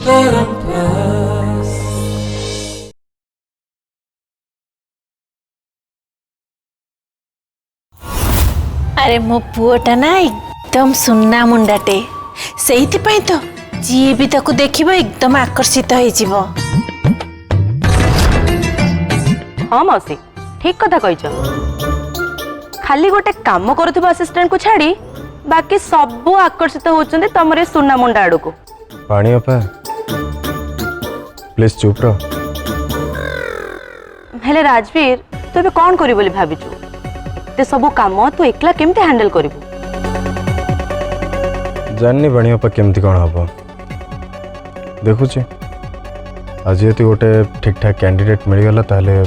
अरे मो पुओटा ना एकदम सुन्ना मुंडाटे से तो जी भी ताको देखिबो एकदम आकर्षित हो जिवो। हाँ मौसी ठीक कथा कहिछ। खाली गोटे काम करुवा असिस्टेंट को छाड़ी बाकी सब आकर्षित होचंदे तमरे सुना मुंडा आड़ को। पानी अपा प्लीज चुप रह। हेले राजवीर तू ए कौन करी बोली भाबिचु? ते सब काम तू एकला केमते हैंडल करिवु? जाननी बणी अपा केमती कौन हम देखुची आज ये गोटे ठीक ठाक कैंडिडेट मिलगला ताले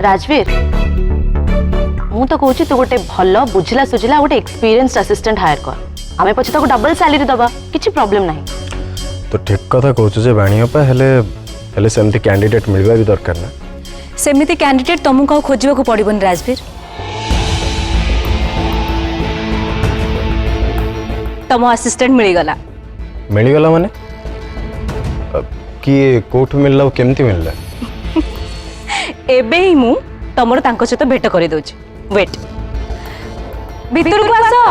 राजवीर मु तो कहूँ तू गोटे भल बुझला सुझला गोटे एक्सपीरियंस्ड असिस्टेंट हायर कर आमे पछे ताको डबल सैलरी दबा किछि प्रॉब्लम नहीं। तो ठीक कथा कहूँ जे बाणी अपा हेले सेमती कैंडिडेट मिलवा भी दरकार ना। सेमिति कैंडिडेट तुमको खोजा को पड़ोनी राजवीर। तुम असिस्टेंट मिलगला माने कि कोठ मिलला केमती मिलला? एबे ही मु तमर तांको सहित भेट कर दोची। वेट भीतर को आसो।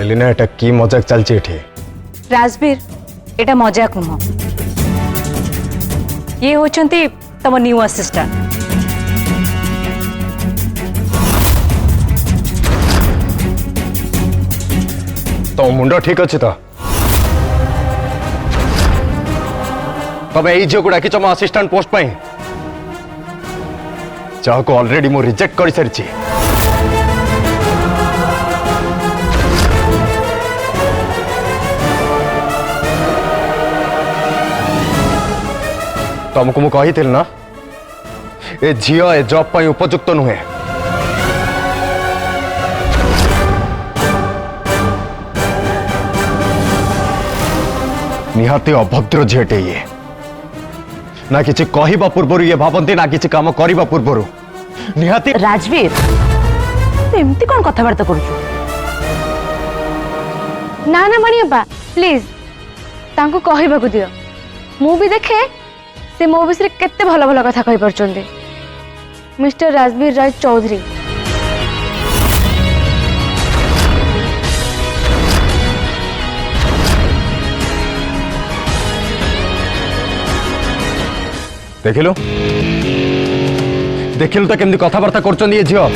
एलिना एटा की मजाक चलछि एठी? राजवीर एटा मजाक नुह। ये होचंती तम न्यू असिस्टेंट। तो मुंडा ठीक अच्छी था तबे एई जो गुडा कि चम असिस्टेंट पोस्ट पई चाह को ऑलरेडी मो रिजेक्ट कर सारिछि। तुमको मु कही ना ए झील ए जॉब पर उपयुक्त नुहे। निहाती अभद्र झीटे ये ना किसी कहवा पूर्व ये भावती ना किसी काम करने पूर्व निहाती। राजवीर एमती कौन कथबार्ता करुଛୁ? ना ना मणियप्पा प्लीज तांको कहबा को दियो मु भी देखे से मो विषय केते भल भल कथा कहि परचोंदे। मिस्टर राजवीर राय चौधरी देखिलु देखिलु तो केमती कथबार्ता करचोंदी ये झियो।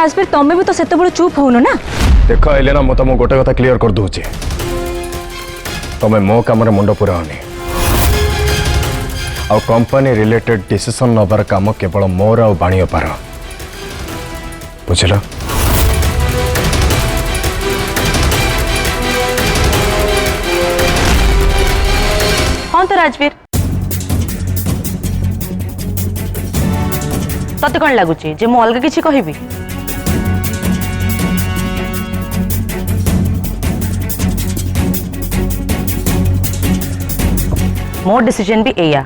राजवीर तमें भी तो सेत बड़ चुप हो ना। देख एलेना मु तुम गोटे कथा क्लियर कर दूचे तुम्हें मो काम मुंड पुराओनी आ कंपनी रिलेटेड डिसीजन नबार काम केवल मोर आ बाणी पार बुझल। हाँ तो राजवीर तते कौन लगुच जे मु अलग किसी कहबी? मोर डिसीजन भी एया।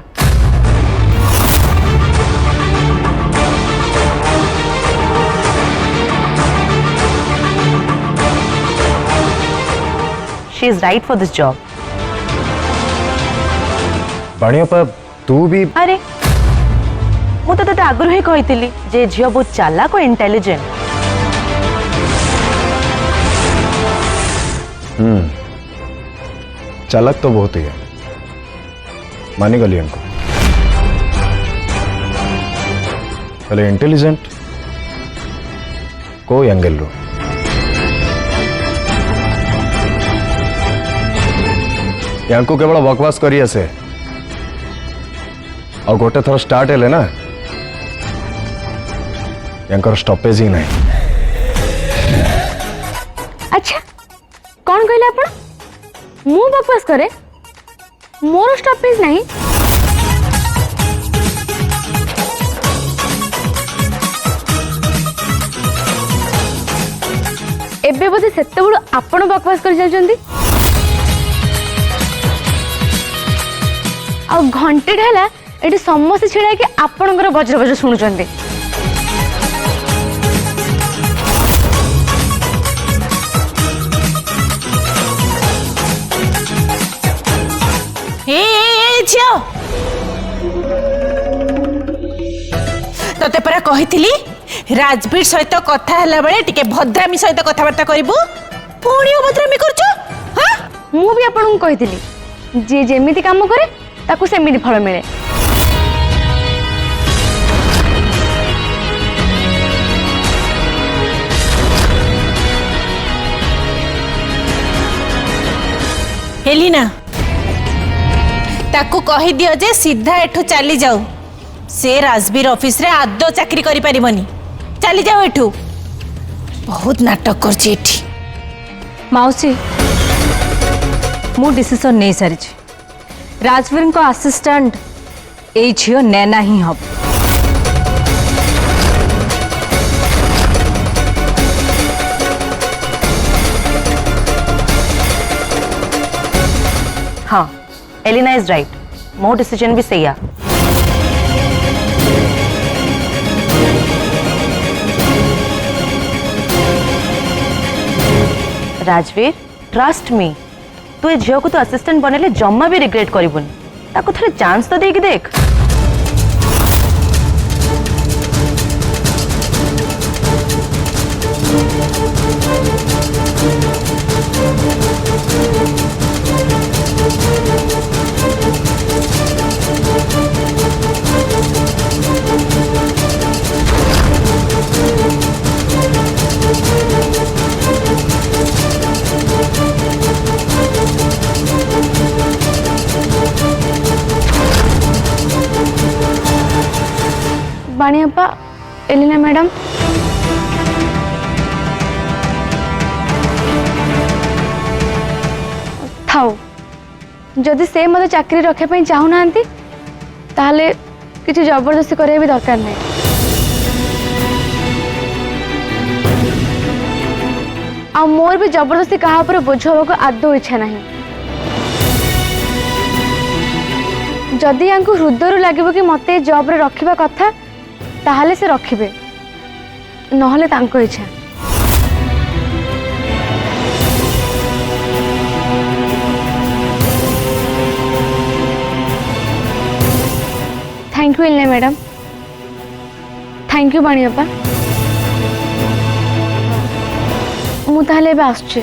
She is right for this job. बाणीअपा तू भी अरे मु तो आगुरी ही कही जे झील बहुत चालाक और इंटेलिजेंट। चालाक तो बहुत ही है मानिगली इनको हेले इंटेलिजेंट को एंगल रो यांको केवल बकवास करी आसे और गोटे थर स्टार्ट हेले ना यांकर स्टॉपेज ही नहीं। अच्छा कौन कहले आपण मु बकवास करे मोर स्टॉपेज नहीं। एबे बोधे सेते बड़ आपण बकवास कर जाउछंती आ घंटे ढाला एटी समस्त छिड़ा कि आपणकर बज्र बज्र शुणुचंती। झियो तते परा कहिथिली राजवीर सहित कथा हला बेले टिके भद्रामी सहित कथाबार्ता करिबु पुणी भद्रामी करछु। हां मु भी आपन कहिथिली जे जेमिति काम करे ताकू सेमिति फल मिले। हेलिना ताकू कहि दियो जे सीधा एठो चली जाऊ से राजवीर ऑफिस रे आदो चाकरी करि परिबनी चली जाऊ एठो बहुत नाटक करछि एठी। मौसी मु डिसीजन नहीं सारी राजवीर को असिस्टेंट ए झील नैना ही हम। हाँ एलिना इज राइट मोर डिसीजन भी सही है। राजवीर ट्रस्ट मी तू ए झील को तो असिस्टेंट बनेले जम्मा भी रिग्रेट करिबुनी ताको थोड़े चांस तो देके देख। बाणीअप्पा एलिना मैडम थाउ जदि से मत चाकरी रखा चाहूना ताहले किसी जबरदस्ती करिया भी दरकार नहीं। आ मोर भी जबरदस्ती कहा पर बोझ होगा को आदौ इच्छा नहीं। जदि यांकु हृदय लगे कि मत जॉब रे रखिबा कथा ताहले से रखिबे नहले तांको इच्छा। थैंक यू इल्ने मैडम थैंक यू बाणीअप्पा मु ताहले एबे आसुचे।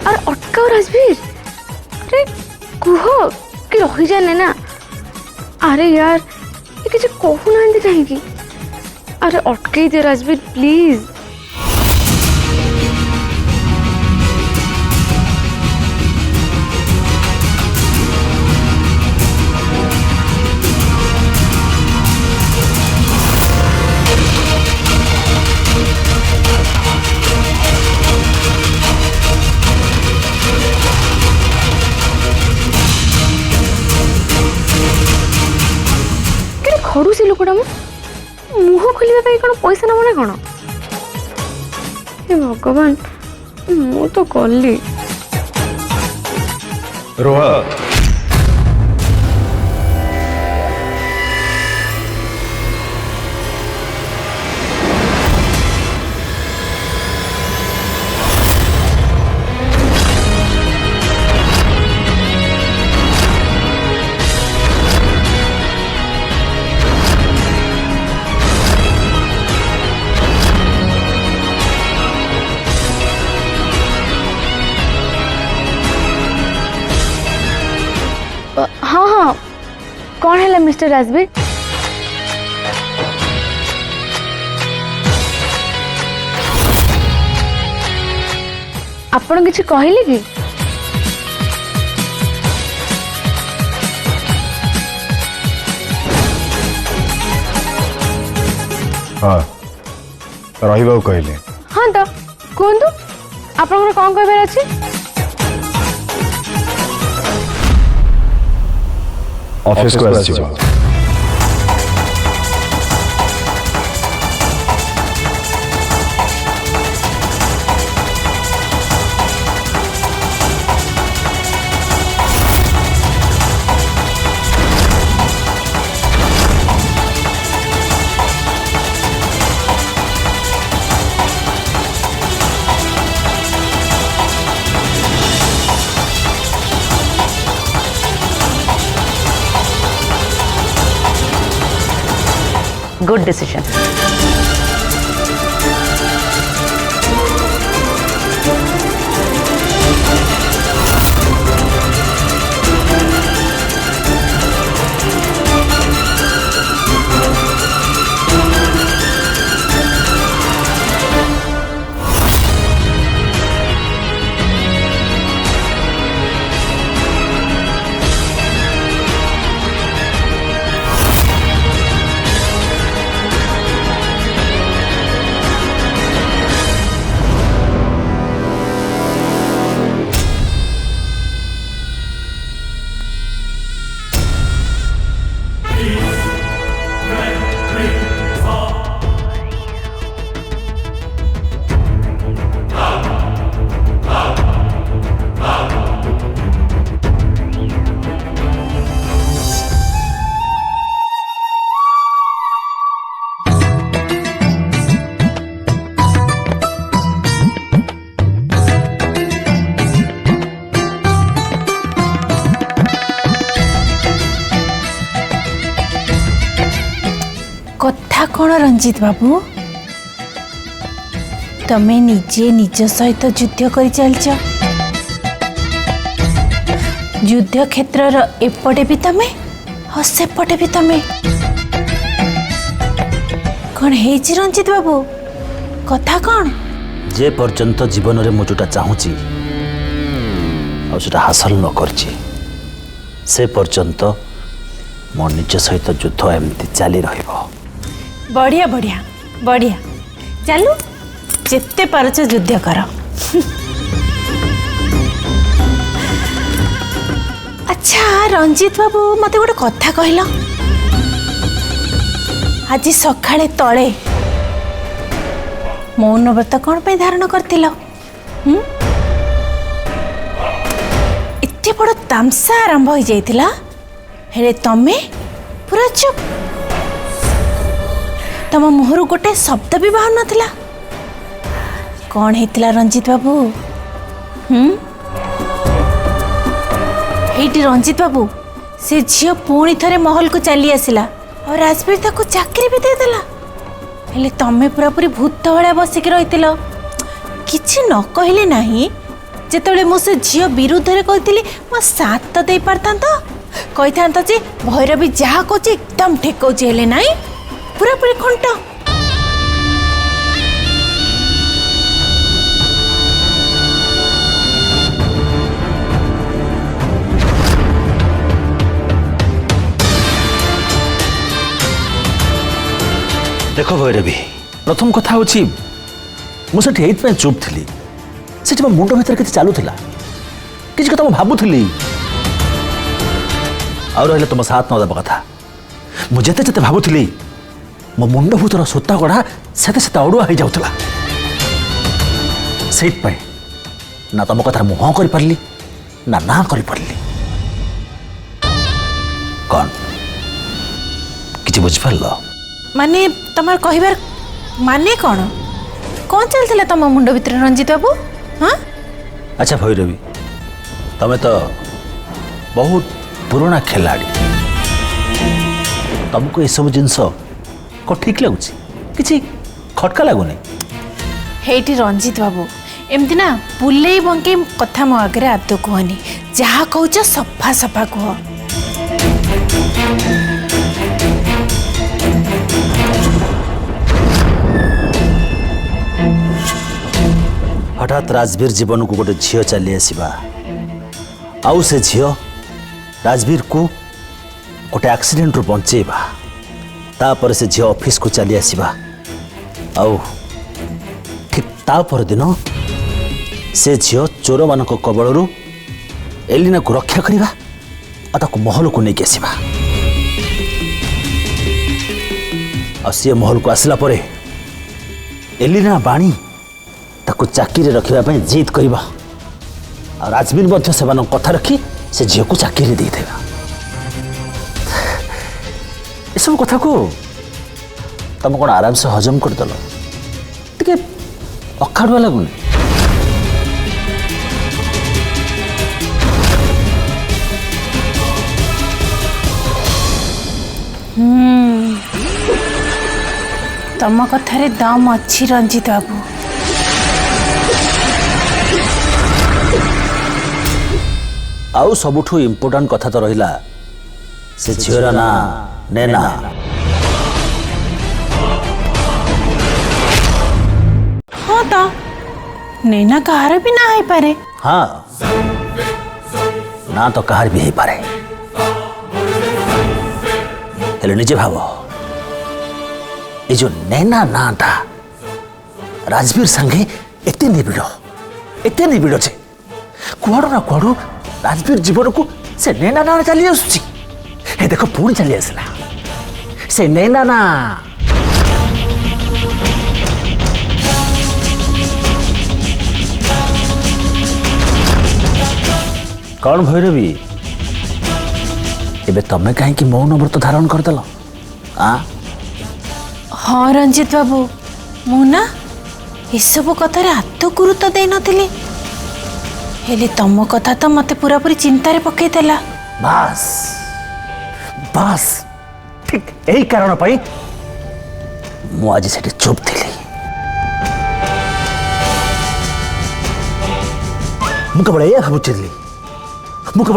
और अटकाओ राजवीर। अरे कुह कि रही जाने ना। अरे यार ये किसी कहू ना कहीं। अरे अटकई दे राजवीर प्लीज। खड़ू से लोकटा मुह खोल कौन पैसा नब ना कौन? हे भगवान मु तो कली। रोहा हाँ हाँ कौन है मिस्टर राजवीर? आपण किसी कहले कि? हाँ रहा कहले। हाँ तो कहतु आपन कौन कहबार अच्छी? ऑफिस को आसीबा। Good decision. कथा कौन रंजित बाबू तमे निजे निज सहित युद्ध कर चलच। युद्ध क्षेत्र एपटे भी तमे और सेपटे भी तमे कौन है रंजित बाबू कथा कौन? जे पर्यंत जीवन रे मु जोटा चाहूची और हासिल न करची से पर्यंत मो निज सहित युद्ध एमती चली रहिबो। बढ़िया बढ़िया बढ़िया चलू जिते पारच युद्ध कर। अच्छा रंजित बाबू मते गोटे कथा कहल आज सकाळे तले मौन व्रत कौन पे धारण करथिल? एते बड़ तामसा आरंभ हो जाइतिला हेले तमे पूरा चुप तम मुहरु गोटे शब्द भी बाहर नथिला कौन हेतिला रंजित बाबू? हेटी रंजित बाबू से झियो पुणी थरे महल को चली आसिला और राजवीर ताको चाकरी भी दे देला हेले तमे पूरा पूरी भूत भलिया बसिक रहितिलो किछि न कहले नाही जेतेबेले मु से झियो विरुद्ध रे कहतिली मो साथ तो दे पारतांत कहिथांत जे भैरवी जहा कहूँ एकदम ठीक कहूँ हेले नाई पूरा पूरी खंट। देख भैरवी प्रथम कथा हूँ मुझे चुप थी से मुंड भर कि चलूला किसी कथा मुझे भावुली आगे तुम साथ न देवा कथा मुझे जिते भावुली मो मुंड भूतर सूता गढ़ा से अड़ुआ हो जाऊला से ना तुम कथा मुह कर पारि ना कर पारि कौन किसी बुझिपार माने तमर कहिबार माने कौन चलता तुम मुंड भीतर रंजित बाबू? हाँ अच्छा भैरवी तमें तो बहुत पुराना खिलाड़ी तुमको ये सब जिनस को ठीक लगुच किसी खटका लगुनि हेटी रंजित बाबू एमती ना बुले बंके कथा मो आगे आदो कहनी जहाँ कहूच सफा सफा कह। हठात राजवीर जीवन को गोटे झील चली आसवा आउ से झील राजवीर को गोटे एक्सीडेंट रु बंचेबा तापर से झील ऑफिस को चली आसवा आउ ठीक तापर दिन से झील चोर मान कबल एलिना को रक्षा करवा और महल को लेकिन आसवा सी महल को आसला परे एलिना बाणी ताको चाकरी रखा जिद करवा राजवीर से कथा रखी से झील को चाकरी दे देगा सब कथा को तुम कौन आराम से हजम करदेल टे अखाड़ुआ लगुनि तम कथारे दम अच्छी रंजित बाबू। आउ सबुठु इम्पोर्टांट कथा तो रहिला से झीर ना नैना। हाँ तो नैना कहार भी ना है पारे। हाँ ना तो कहार भी है पारे हेले निजे भाव ये जो नैना नाटा राजवीर संगे एते निबिड़ छे कुआड़ो ना कुआड़ो राजवीर जीवन को से नैना ना चली आसुची हे देखो पुणी चली आसला से नैना ना। कौन भैरवी एबे तमे कहीं मौन व्रत धारण करदेल? हाँ रंजित बाबू मु ना एसबू कथार आत्म गुरुत्व दे नथिली हेले तम कथा तो मते पूरा पूरी चिंतार पकईदेला। बस बस ठीक यही कारण पाई मु आज सेठी चुप थी मु केवल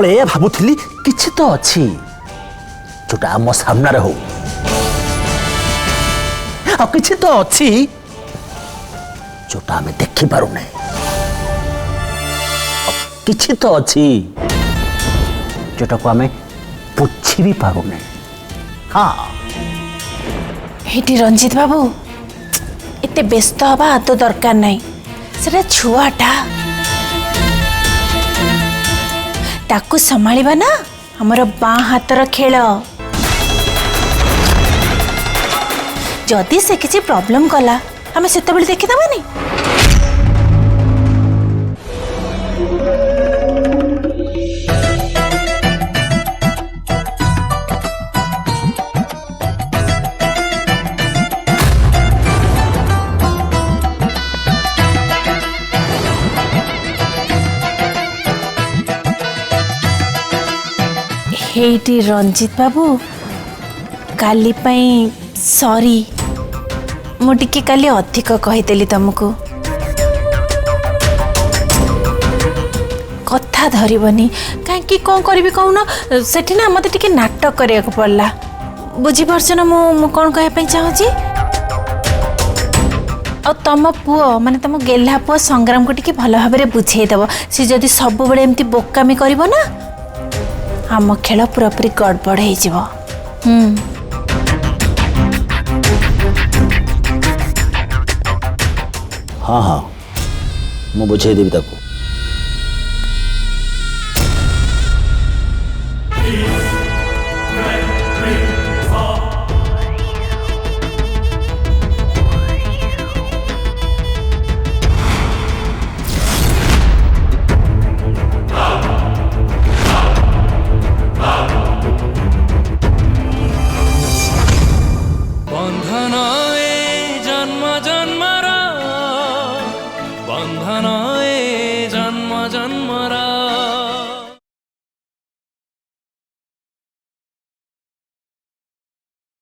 ये भावुली किछि तो अच्छी जोटा आम सामने हो आ किछि तो अच्छी जोटा आम देखि पारुने किछि तो अच्छी जोटा को आम पुछि भी पारुने। हाँ हेटी रंजित बाबू एते व्यस्त हवा आदो दरकार नहीं सेटा छुआटा ताकू संभालिबा ना हमर बाँ हाथर खेल जदि से किसी प्रॉब्लम कला हमें सेते बेले देखि दबानी। हेटी रंजित बाबू काली पाई सॉरी मु टिके काली अधिक कहीदेली तुमको କଥା ଧରିବନି କାହିଁକି କ'ଣ କରିବି କହୁନ ସେଠି ନା ମୋତେ ଟିକେ ନାଟକ କରିବାକୁ ପଡ଼ିଲା ବୁଝିପାରୁଛ ନା ମୁଁ କ'ଣ କହିବା ପାଇଁ ଚାହୁଁଛି ଆଉ ତମ ପୁଅ ମାନେ ତମ ଗେହ୍ଲା ପୁଅ ସଂଗ୍ରାମକୁ ଟିକେ ଭଲ ଭାବରେ ବୁଝେଇଦେବ ସେ ଯଦି ସବୁବେଳେ ଏମିତି ବୋକାମି କରିବ ନା ଆମ ଖେଳ ପୁରାପୁରି ଗଡ଼ବଡ଼ ହେଇଯିବ। हाँ हाँ मु बुझे देवी ताकू